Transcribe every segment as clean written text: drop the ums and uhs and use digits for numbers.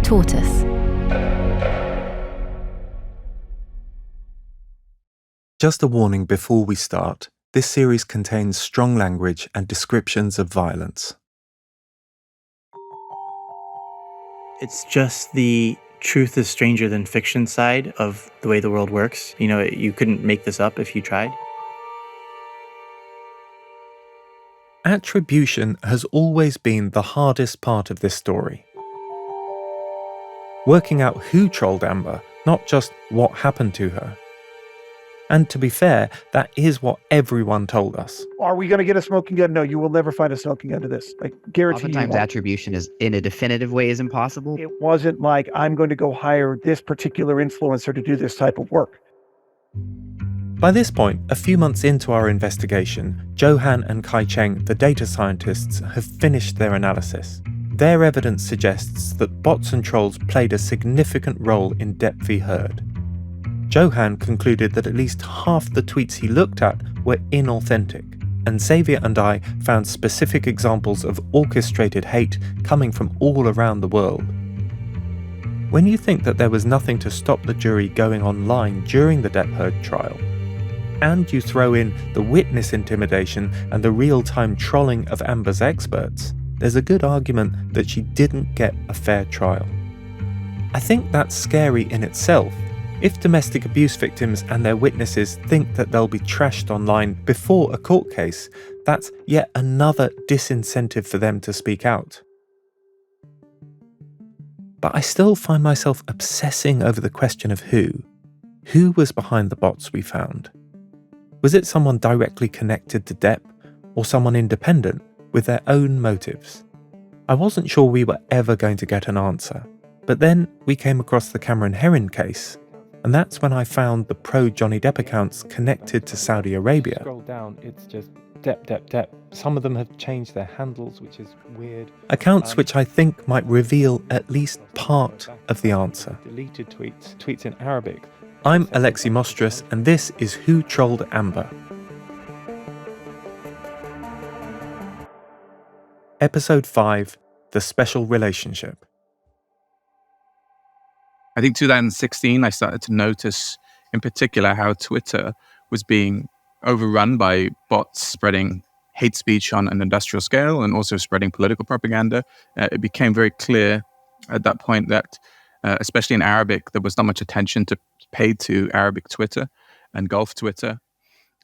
Tortoise. Just a warning before we start, this series contains strong language and descriptions of violence. It's just the truth is stranger than fiction side of the way the world works. You know, you couldn't make this up if you tried. Attribution has always been the hardest part of this story. Working out who trolled Amber, not just what happened to her. And to be fair, that is what everyone told us. Are we going to get a smoking gun? No, you will never find a smoking gun to this. I guarantee you. Oftentimes attribution is in a definitive way is impossible. It wasn't like I'm going to go hire this particular influencer to do this type of work. By this point, a few months into our investigation, Johan and Kai Cheng, the data scientists, have finished their analysis. Their evidence suggests that bots and trolls played a significant role in Depp v. Heard. Johan concluded that at least half the tweets he looked at were inauthentic, and Xavier and I found specific examples of orchestrated hate coming from all around the world. When you think that there was nothing to stop the jury going online during the Depp-Heard trial, and you throw in the witness intimidation and the real-time trolling of Amber's experts, there's a good argument that she didn't get a fair trial. I think that's scary in itself. If domestic abuse victims and their witnesses think that they'll be trashed online before a court case, that's yet another disincentive for them to speak out. But I still find myself obsessing over the question of who. Who was behind the bots we found? Was it someone directly connected to Depp, or someone independent with their own motives? I wasn't sure we were ever going to get an answer, but then we came across the Cameron Herron case, and that's when I found the pro-Johnny Depp accounts connected to Saudi Arabia. Scroll down, it's just Depp. Some of them have changed their handles, which is weird. Accounts which I think might reveal at least part of the answer. Deleted tweets in Arabic. I'm Alexi Mostrous, and this is Who Trolled Amber? Episode 5, The Special Relationship. I think 2016, I started to notice in particular how Twitter was being overrun by bots spreading hate speech on an industrial scale and also spreading political propaganda. It became very clear at that point that, especially in Arabic, there was not much attention paid to Arabic Twitter and Gulf Twitter.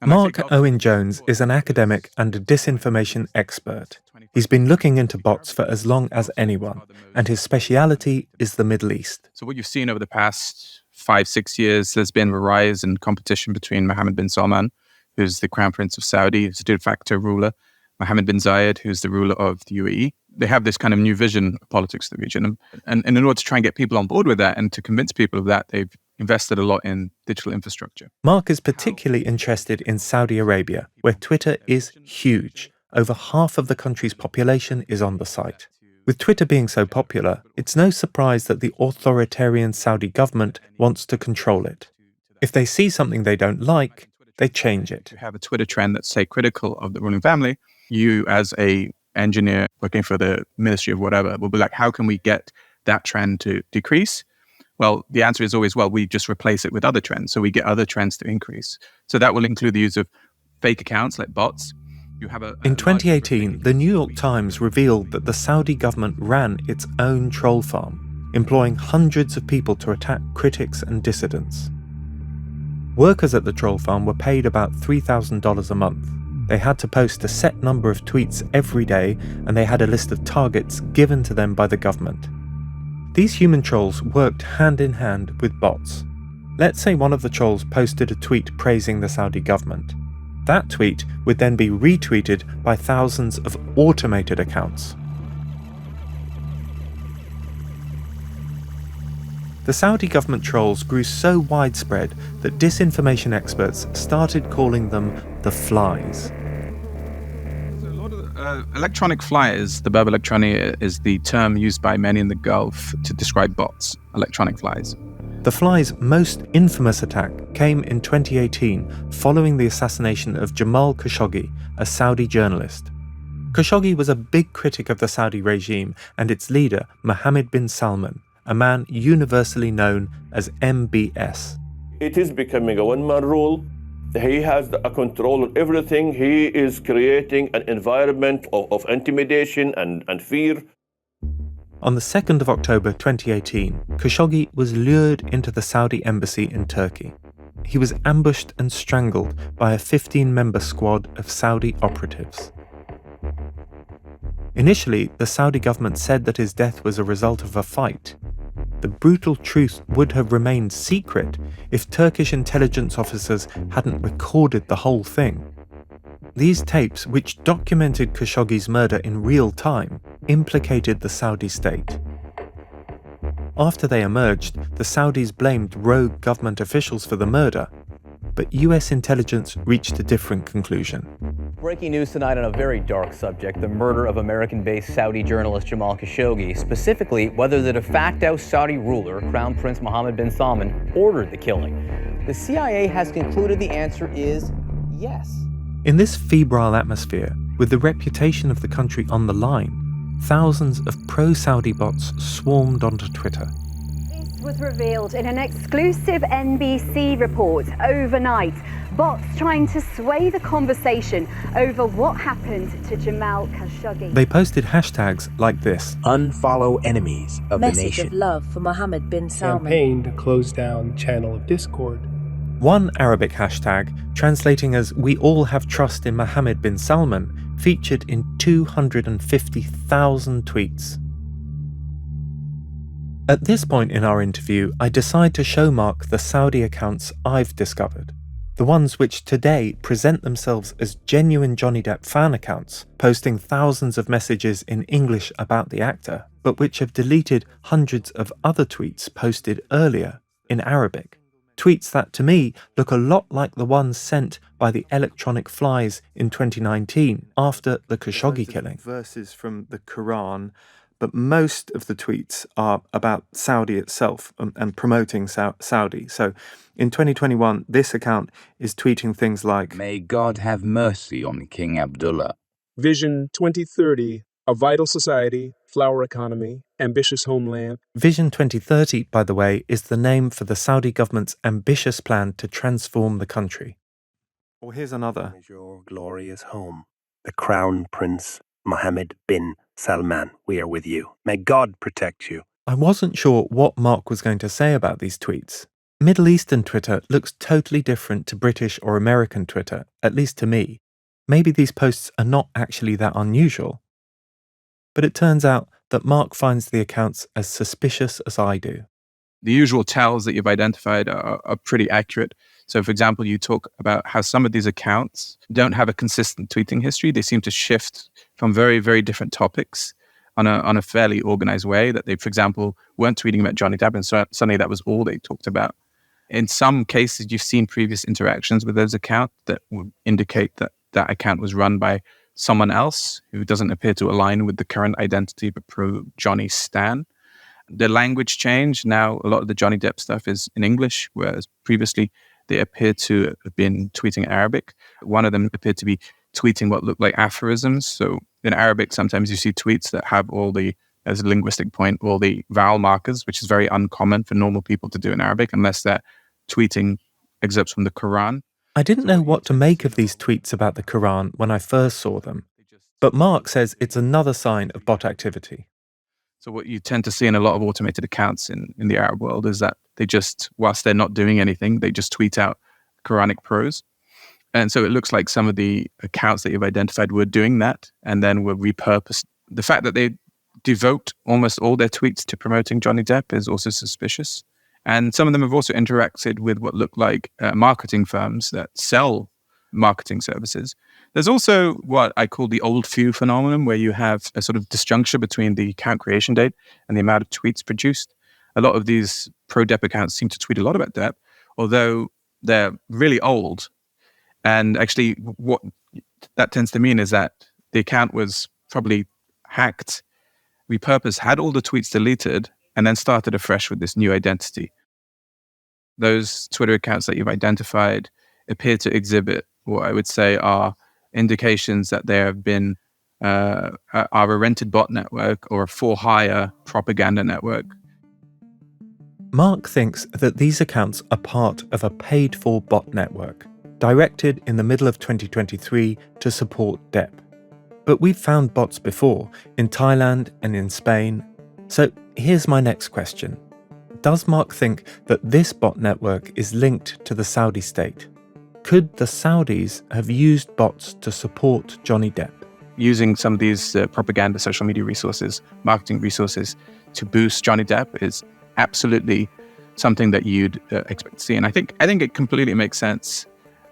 And Mark Owen Jones is an academic and a disinformation expert. He's been looking into bots for as long as anyone, and his speciality is the Middle East. So what you've seen over the past 5-6 years, there's been a rise in competition between Mohammed bin Salman, who's the Crown Prince of Saudi, who's a de facto ruler, Mohammed bin Zayed, who's the ruler of the UAE. They have this kind of new vision of politics of the region. And in order to try and get people on board with that and to convince people of that, they've invested a lot in digital infrastructure. Mark is particularly interested in Saudi Arabia, where Twitter is huge. Over half of the country's population is on the site. With Twitter being so popular, it's no surprise that the authoritarian Saudi government wants to control it. If they see something they don't like, they change it. You have a Twitter trend that's, say, critical of the ruling family. You, as a engineer working for the Ministry of whatever, will be like, how can we get that trend to decrease? Well, the answer is always, we just replace it with other trends. So we get other trends to increase. So that will include the use of fake accounts like bots. In 2018, the New York Times revealed that the Saudi government ran its own troll farm, employing hundreds of people to attack critics and dissidents. Workers at the troll farm were paid about $3,000 a month. They had to post a set number of tweets every day, and they had a list of targets given to them by the government. These human trolls worked hand in hand with bots. Let's say one of the trolls posted a tweet praising the Saudi government. That tweet would then be retweeted by thousands of automated accounts. The Saudi government trolls grew so widespread that disinformation experts started calling them the flies. Electronic flyers, the verb electronic is the term used by many in the Gulf to describe bots, electronic flies. The fly's most infamous attack came in 2018 following the assassination of Jamal Khashoggi, a Saudi journalist. Khashoggi was a big critic of the Saudi regime and its leader, Mohammed bin Salman, a man universally known as MBS. It is becoming a one-man rule. He has a control of everything. He is creating an environment of intimidation and fear. On the 2nd of October 2018, Khashoggi was lured into the Saudi embassy in Turkey. He was ambushed and strangled by a 15-member squad of Saudi operatives. Initially, the Saudi government said that his death was a result of a fight. The brutal truth would have remained secret if Turkish intelligence officers hadn't recorded the whole thing. These tapes, which documented Khashoggi's murder in real time, implicated the Saudi state. After they emerged, the Saudis blamed rogue government officials for the murder, but US intelligence reached a different conclusion. Breaking news tonight on a very dark subject, the murder of American-based Saudi journalist Jamal Khashoggi, specifically whether the de facto Saudi ruler, Crown Prince Mohammed bin Salman, ordered the killing. The CIA has concluded the answer is yes. In this febrile atmosphere, with the reputation of the country on the line, thousands of pro-Saudi bots swarmed onto Twitter. This was revealed in an exclusive NBC report overnight. Bots trying to sway the conversation over what happened to Jamal Khashoggi. They posted hashtags like this: unfollow enemies of the Message nation. of love for Mohammed bin Salman. Campaign to close down channel of discord. One Arabic hashtag, translating as "We all have trust in Mohammed bin Salman," featured in 250,000 tweets. At this point in our interview, I decide to show Mark the Saudi accounts I've discovered. The ones which today present themselves as genuine Johnny Depp fan accounts, posting thousands of messages in English about the actor, but which have deleted hundreds of other tweets posted earlier in Arabic. Tweets that, to me, look a lot like the ones sent by the electronic flies in 2019 after the Khashoggi killing. Verses from the Quran, but most of the tweets are about Saudi itself and promoting Saudi. So in 2021, this account is tweeting things like, "May God have mercy on King Abdullah." Vision 2030, a vital society, flower economy, ambitious homeland. Vision 2030, by the way, is the name for the Saudi government's ambitious plan to transform the country. Or here's another. Your glorious home, the Crown Prince Mohammed bin Salman. We are with you. May God protect you. I wasn't sure what Mark was going to say about these tweets. Middle Eastern Twitter looks totally different to British or American Twitter, at least to me. Maybe these posts are not actually that unusual. But it turns out that Mark finds the accounts as suspicious as I do. The usual tells that you've identified are pretty accurate. So, for example, you talk about how some of these accounts don't have a consistent tweeting history. They seem to shift from very, very different topics on a fairly organized way, that they, for example, weren't tweeting about Johnny Depp and suddenly that was all they talked about. In some cases, you've seen previous interactions with those accounts that would indicate that that account was run by someone else who doesn't appear to align with the current identity of a pro-Johnny stan. The language changed. Now, a lot of the Johnny Depp stuff is in English, whereas previously they appear to have been tweeting Arabic. One of them appeared to be tweeting what looked like aphorisms. So in Arabic, sometimes you see tweets that have as a linguistic point, all the vowel markers, which is very uncommon for normal people to do in Arabic, unless they're tweeting excerpts from the Quran. I didn't know what to make of these tweets about the Quran when I first saw them, but Mark says it's another sign of bot activity. So what you tend to see in a lot of automated accounts in the Arab world is that they just, whilst they're not doing anything, they just tweet out Quranic prose. And so it looks like some of the accounts that you've identified were doing that and then were repurposed. The fact that they devote almost all their tweets to promoting Johnny Depp is also suspicious. And some of them have also interacted with what look like marketing firms that sell marketing services. There's also what I call the old few phenomenon, where you have a sort of disjuncture between the account creation date and the amount of tweets produced. A lot of these pro-Depp accounts seem to tweet a lot about Depp, although they're really old. And actually, what that tends to mean is that the account was probably hacked, repurposed, had all the tweets deleted, and then started afresh with this new identity. Those Twitter accounts that you've identified appear to exhibit what I would say are indications that there have been are a rented bot network or a for-hire propaganda network. Mark thinks that these accounts are part of a paid-for bot network, directed in the middle of 2023 to support Depp. But we've found bots before, in Thailand and in Spain. So here's my next question. Does Mark think that this bot network is linked to the Saudi state? Could the Saudis have used bots to support Johnny Depp? Using some of these propaganda, social media resources, marketing resources to boost Johnny Depp is absolutely something that you'd expect to see. And I think it completely makes sense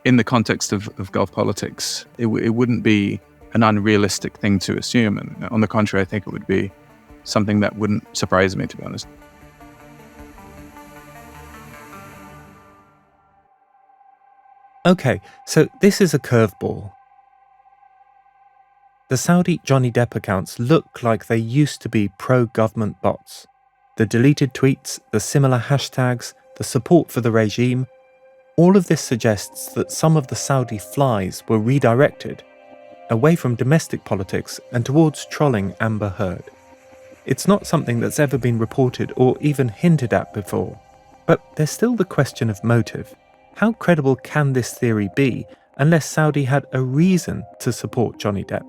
in the context of Gulf politics. It wouldn't be an unrealistic thing to assume. And on the contrary, I think it would be something that wouldn't surprise me, to be honest. Okay, so this is a curveball. The Saudi Johnny Depp accounts look like they used to be pro-government bots. The deleted tweets, the similar hashtags, the support for the regime, all of this suggests that some of the Saudi flies were redirected away from domestic politics and towards trolling Amber Heard. It's not something that's ever been reported or even hinted at before. But there's still the question of motive. How credible can this theory be unless Saudi had a reason to support Johnny Depp?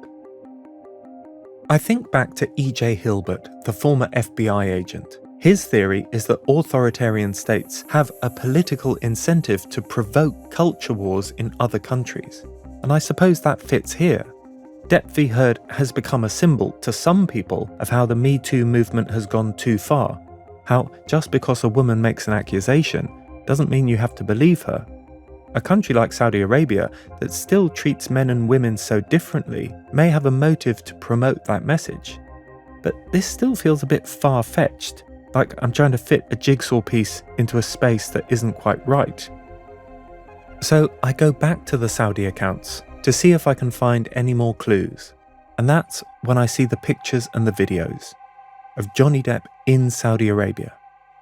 I think back to E.J. Hilbert, the former FBI agent. His theory is that authoritarian states have a political incentive to provoke culture wars in other countries. And I suppose that fits here. Depp v. Heard has become a symbol to some people of how the Me Too movement has gone too far. How just because a woman makes an accusation doesn't mean you have to believe her. A country like Saudi Arabia that still treats men and women so differently may have a motive to promote that message. But this still feels a bit far-fetched, like I'm trying to fit a jigsaw piece into a space that isn't quite right. So I go back to the Saudi accounts to see if I can find any more clues. And that's when I see the pictures and the videos of Johnny Depp in Saudi Arabia,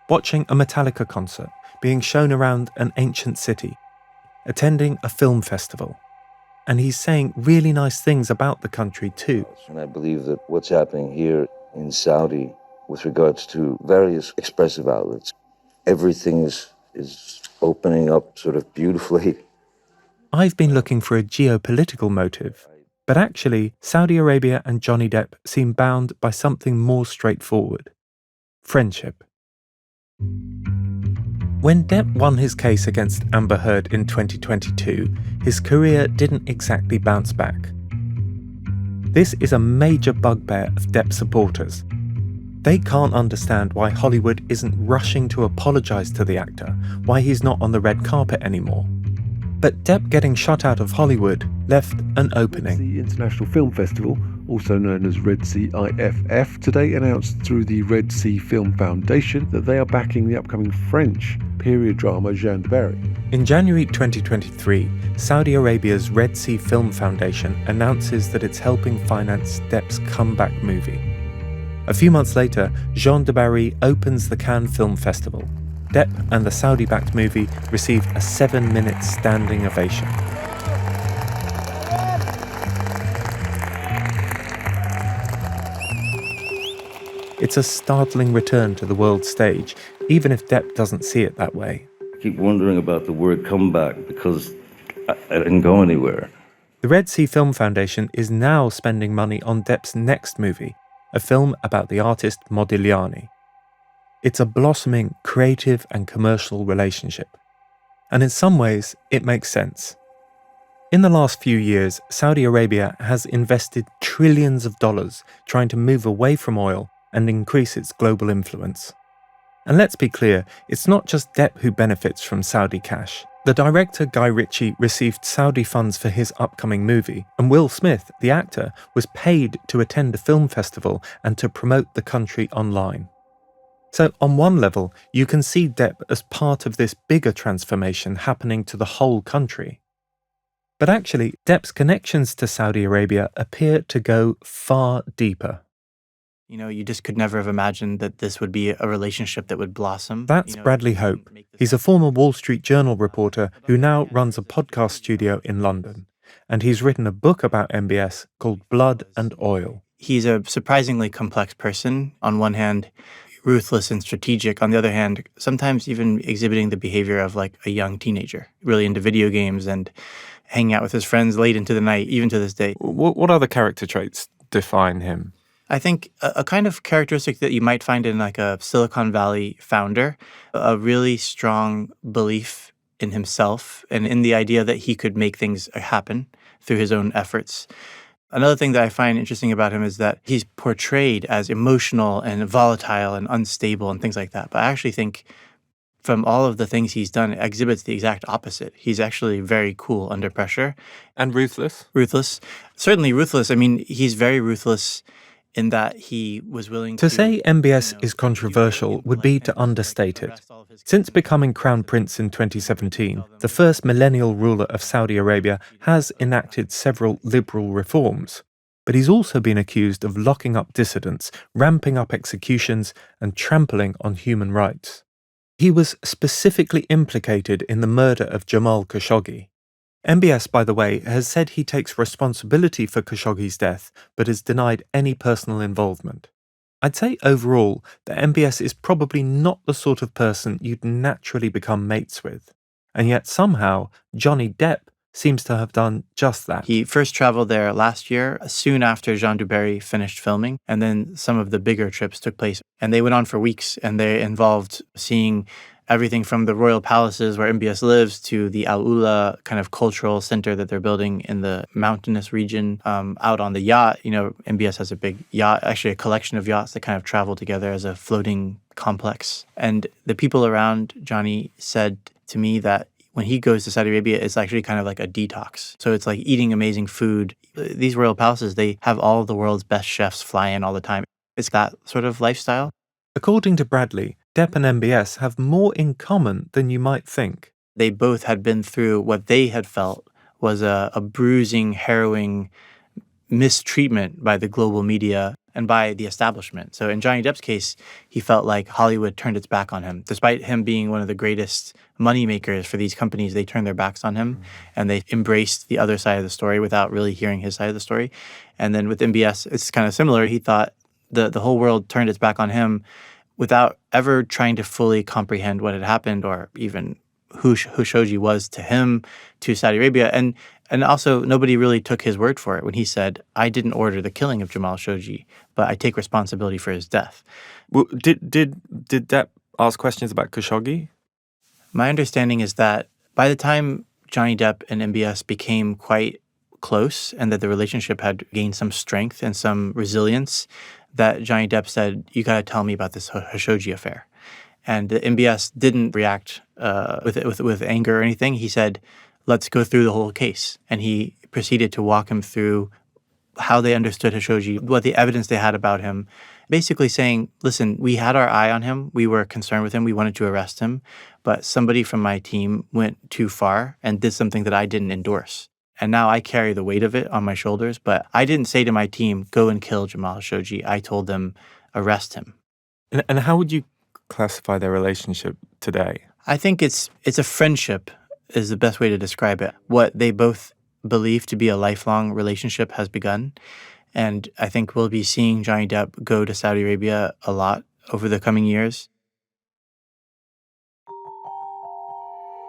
watching a Metallica concert, being shown around an ancient city, attending a film festival. And he's saying really nice things about the country too. And I believe that what's happening here in Saudi with regards to various expressive outlets, everything is opening up sort of beautifully. I've been looking for a geopolitical motive, but actually Saudi Arabia and Johnny Depp seem bound by something more straightforward: friendship. When Depp won his case against Amber Heard in 2022, his career didn't exactly bounce back. This is a major bugbear of Depp supporters. They can't understand why Hollywood isn't rushing to apologise to the actor, why he's not on the red carpet anymore. But Depp getting shut out of Hollywood left an opening. The International Film Festival, also known as Red Sea IFF, today announced through the Red Sea Film Foundation that they are backing the upcoming French period drama Jeanne d'Arc. In January 2023, Saudi Arabia's Red Sea Film Foundation announces that it's helping finance Depp's comeback movie. A few months later, Jeanne d'Arc opens the Cannes Film Festival. Depp and the Saudi-backed movie received a 7-minute standing ovation. It's a startling return to the world stage, even if Depp doesn't see it that way. I keep wondering about the word comeback because I didn't go anywhere. The Red Sea Film Foundation is now spending money on Depp's next movie, a film about the artist Modigliani. It's a blossoming creative and commercial relationship. And in some ways, it makes sense. In the last few years, Saudi Arabia has invested trillions of dollars trying to move away from oil and increase its global influence. And let's be clear, it's not just Depp who benefits from Saudi cash. The director Guy Ritchie received Saudi funds for his upcoming movie, and Will Smith, the actor, was paid to attend a film festival and to promote the country online. So on one level, you can see Depp as part of this bigger transformation happening to the whole country. But actually, Depp's connections to Saudi Arabia appear to go far deeper. You know, you just could never have imagined that this would be a relationship that would blossom. That's Bradley Hope. He's a former Wall Street Journal reporter who now runs a podcast studio in London. And he's written a book about MBS called Blood and Oil. He's a surprisingly complex person. On one hand, ruthless and strategic. On the other hand, sometimes even exhibiting the behavior of like a young teenager, really into video games and hanging out with his friends late into the night, even to this day. What other character traits define him? I think a kind of characteristic that you might find in like a Silicon Valley founder, a really strong belief in himself and in the idea that he could make things happen through his own efforts. Another thing that I find interesting about him is that he's portrayed as emotional and volatile and unstable and things like that. But I actually think from all of the things he's done, it exhibits the exact opposite. He's actually very cool under pressure. And ruthless? Ruthless. Certainly ruthless. I mean, he's very ruthless in that he was willing to... To say MBS is controversial would be to understate it. Since becoming Crown Prince in 2017, the first millennial ruler of Saudi Arabia has enacted several liberal reforms. But he's also been accused of locking up dissidents, ramping up executions, and trampling on human rights. He was specifically implicated in the murder of Jamal Khashoggi. MBS, by the way, has said he takes responsibility for Khashoggi's death, but has denied any personal involvement. I'd say overall that MBS is probably not the sort of person you'd naturally become mates with. And yet somehow, Johnny Depp seems to have done just that. He first traveled there last year, soon after Jean Dubarry finished filming, and then some of the bigger trips took place. And they went on for weeks, and they involved seeing everything from the royal palaces where MBS lives to the Al Ula kind of cultural center that they're building in the mountainous region. Out on the yacht, MBS has a big yacht, actually a collection of yachts that kind of travel together as a floating complex. And the people around Johnny said to me that when he goes to Saudi Arabia, it's actually kind of like a detox. So it's like eating amazing food. These royal palaces, they have all of the world's best chefs fly in all the time. It's that sort of lifestyle. According to Bradley, Depp and MBS have more in common than you might think. They both had been through what they had felt was a bruising, harrowing mistreatment by the global media and by the establishment. So in Johnny Depp's case, he felt like Hollywood turned its back on him. Despite him being one of the greatest moneymakers for these companies, they turned their backs on him and they embraced the other side of the story without really hearing his side of the story. And then with MBS, it's kind of similar. He thought the whole world turned its back on him without ever trying to fully comprehend what had happened or even who Khashoggi was to him, to Saudi Arabia. And also, nobody really took his word for it when he said, I didn't order the killing of Jamal Khashoggi, but I take responsibility for his death. Well, did Depp ask questions about Khashoggi? My understanding is that by the time Johnny Depp and MBS became quite close and that the relationship had gained some strength and some resilience, that Johnny Depp said, you got to tell me about this Khashoggi affair. And the MBS didn't react with anger or anything. He said, let's go through the whole case. And he proceeded to walk him through how they understood Khashoggi, what the evidence they had about him, basically saying, listen, we had our eye on him. We were concerned with him. We wanted to arrest him. But somebody from my team went too far and did something that I didn't endorse. And now I carry the weight of it on my shoulders. But I didn't say to my team, go and kill Jamal Khashoggi. I told them, arrest him. And how would you classify their relationship today? I think it's a friendship is the best way to describe it. What they both believe to be a lifelong relationship has begun. And I think we'll be seeing Johnny Depp go to Saudi Arabia a lot over the coming years.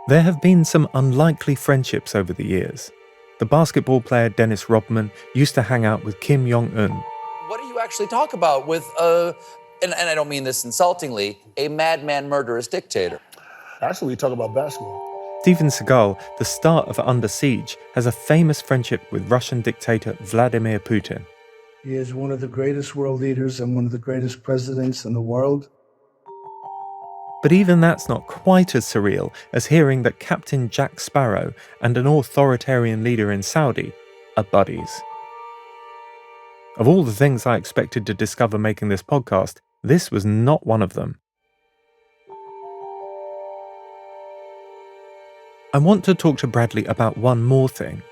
There have been some unlikely friendships over the years. The basketball player Dennis Rodman used to hang out with Kim Jong-un. What do you actually talk about with, and I don't mean this insultingly, a madman murderous dictator? Actually, we talk about basketball. Steven Seagal, the star of Under Siege, has a famous friendship with Russian dictator Vladimir Putin. He is one of the greatest world leaders and one of the greatest presidents in the world. But even that's not quite as surreal as hearing that Captain Jack Sparrow and an authoritarian leader in Saudi are buddies. Of all the things I expected to discover making this podcast, this was not one of them. I want to talk to Bradley about one more thing.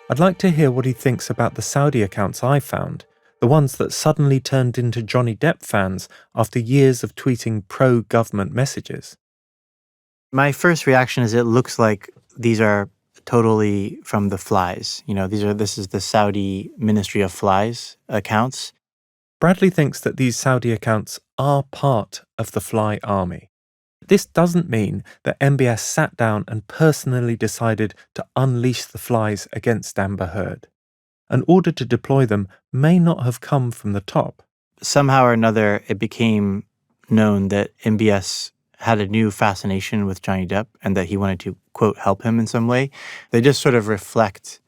I'd like to hear what he thinks about the Saudi accounts I found, the ones that suddenly turned into Johnny Depp fans after years of tweeting pro-government messages. My first reaction is it looks like these are totally from the flies. This is the Saudi Ministry of Flies accounts. Bradley thinks that these Saudi accounts are part of the Fly army. This doesn't mean that MBS sat down and personally decided to unleash the flies against Amber Heard. An order to deploy them may not have come from the top. Somehow or another, it became known that MBS had a new fascination with Johnny Depp and that he wanted to, quote, help him in some way. They just sort of reflect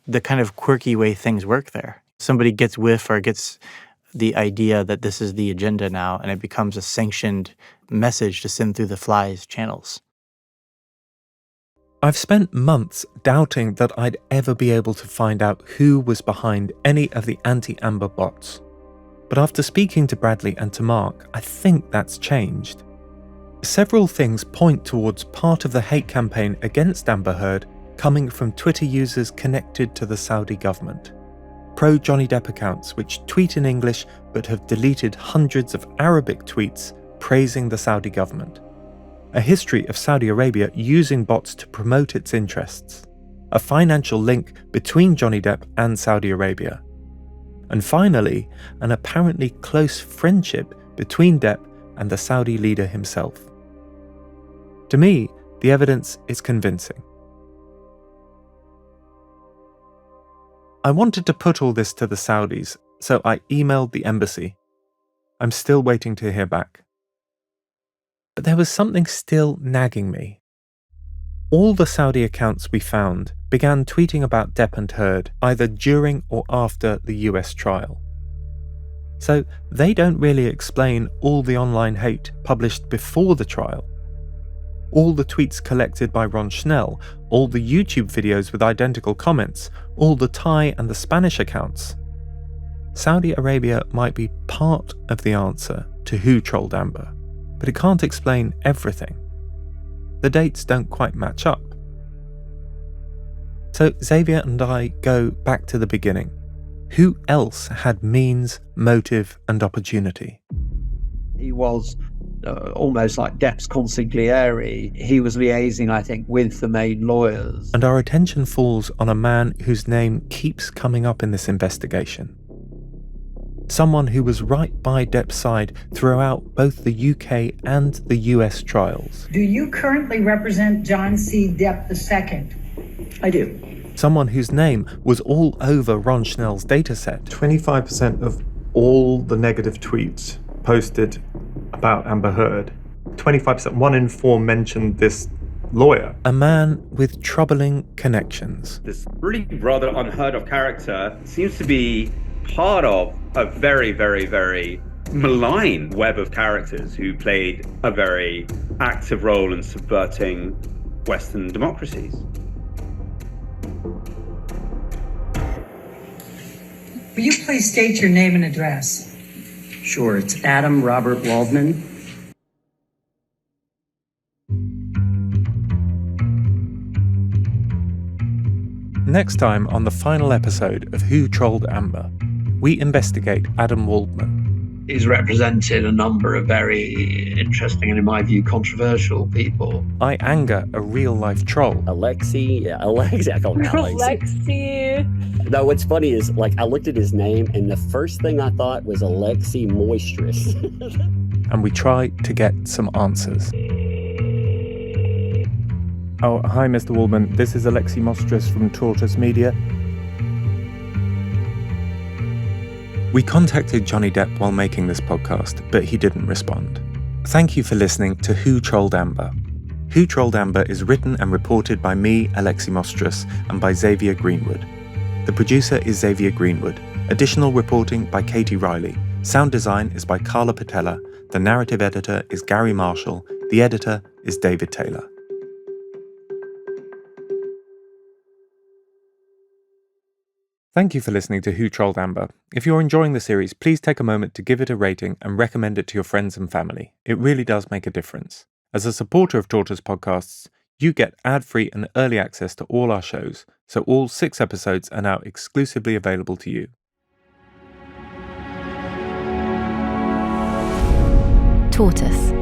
the kind of quirky way things work there. Somebody gets whiff or gets the idea that this is the agenda now, and it becomes a sanctioned message to send through the Fly's channels. I've spent months doubting that I'd ever be able to find out who was behind any of the anti-Amber bots. But after speaking to Bradley and to Mark, I think that's changed. Several things point towards part of the hate campaign against Amber Heard coming from Twitter users connected to the Saudi government. Pro-Johnny Depp accounts which tweet in English but have deleted hundreds of Arabic tweets praising the Saudi government. A history of Saudi Arabia using bots to promote its interests. A financial link between Johnny Depp and Saudi Arabia. And finally, an apparently close friendship between Depp and the Saudi leader himself. To me, the evidence is convincing. I wanted to put all this to the Saudis, so I emailed the embassy. I'm still waiting to hear back. But there was something still nagging me. All the Saudi accounts we found began tweeting about Depp and Heard either during or after the US trial. So they don't really explain all the online hate published before the trial. All the tweets collected by Ron Schnell, all the YouTube videos with identical comments, all the Thai and the Spanish accounts. Saudi Arabia might be part of the answer to who trolled Amber, but it can't explain everything. The dates don't quite match up. So Xavier and I go back to the beginning. Who else had means, motive, and opportunity? He was almost like Depp's consigliere. He was liaising, I think, with the main lawyers. And our attention falls on a man whose name keeps coming up in this investigation. Someone who was right by Depp's side throughout both the UK and the US trials. Do you currently represent John C. Depp II? I do. Someone whose name was all over Ron Schnell's dataset. 25% of all the negative tweets posted about Amber Heard, 25%, 1 in 4 mentioned this lawyer. A man with troubling connections. This really rather unheard of character seems to be part of a very, very, very malign web of characters who played a very active role in subverting Western democracies. Will you please state your name and address? Sure, it's Adam Robert Waldman. Next time on the final episode of Who Trolled Amber, we investigate Adam Waldman. He's represented a number of very interesting and, in my view, controversial people. I anger a real-life troll. Alexi, I call him Alexi. No, what's funny is, I looked at his name, and the first thing I thought was Alexi Moistress. And we try to get some answers. Oh, hi, Mr. Waldman. This is Alexi Moistress from Tortoise Media. We contacted Johnny Depp while making this podcast, but he didn't respond. Thank you for listening to Who Trolled Amber. Who Trolled Amber is written and reported by me, Alexi Moistress, and by Xavier Greenwood. The producer is Xavier Greenwood. Additional reporting by Katie Riley. Sound design is by Carla Patella. The narrative editor is Gary Marshall. The editor is David Taylor. Thank you for listening to Who Trolled Amber. If you're enjoying the series, please take a moment to give it a rating and recommend it to your friends and family. It really does make a difference. As a supporter of Tortoise Podcasts, you get ad-free and early access to all our shows, so all 6 episodes are now exclusively available to you. Tortoise.